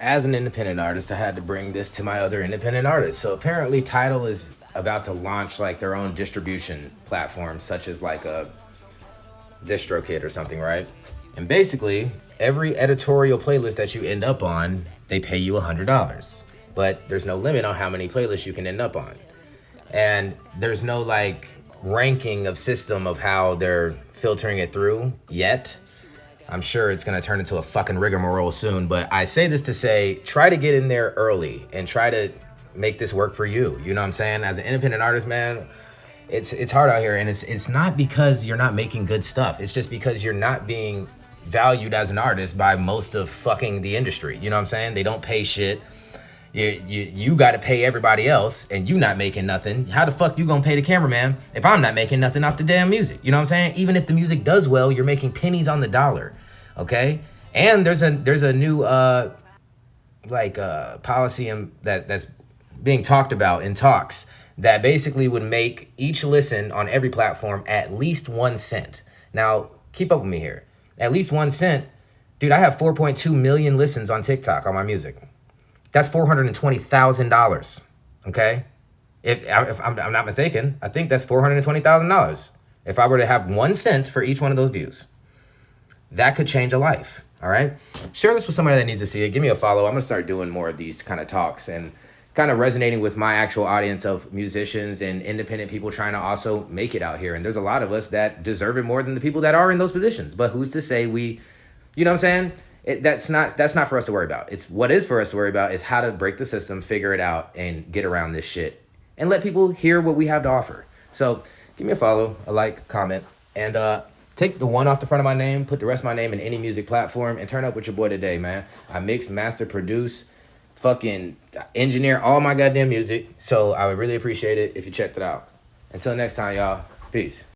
as an independent artist, I had to bring this to my other independent artists. So apparently, Tidal is about to launch like their own distribution platform, such as like a DistroKid or something, right? And basically, every editorial playlist that you end up on, they pay you $100. But there's no limit on how many playlists you can end up on. And there's no like ranking of system of how they're filtering it through yet. I'm sure it's gonna turn into a fucking rigmarole soon, but I say this to say, try to get in there early and try to make this work for you. You know what I'm saying? As an independent artist, man, it's hard out here, and it's not because you're not making good stuff. It's just because you're not being valued as an artist by most of fucking the industry. You know what I'm saying? They don't pay shit. You got to pay everybody else, and you not making nothing. How the fuck you gonna pay the cameraman if I'm not making nothing off the damn music? You know what I'm saying? Even if the music does well, you're making pennies on the dollar, okay? And there's a new policy that's being talked about in talks that basically would make each listen on every platform at least 1 cent. Now, keep up with me here. At least 1 cent, dude. I have 4.2 million listens on TikTok on my music. That's $420,000, okay? If I'm not mistaken, I think that's $420,000. If I were to have 1 cent for each one of those views, that could change a life, all right? Share this with somebody that needs to see it. Give me a follow. I'm gonna start doing more of these kind of talks and kind of resonating with my actual audience of musicians and independent people trying to also make it out here. And there's a lot of us that deserve it more than the people that are in those positions. But who's to say we, you know what I'm saying? That's not for us to worry about. It's what is for us to worry about is how to break the system, figure it out, and get around this shit, and let people hear what we have to offer. So give me a follow, a like, comment, and take the one off the front of my name, put the rest of my name in any music platform, and turn up with your boy today, man. I mix, master, produce, fucking engineer all my goddamn music. So I would really appreciate it if you checked it out. Until next time, y'all. Peace.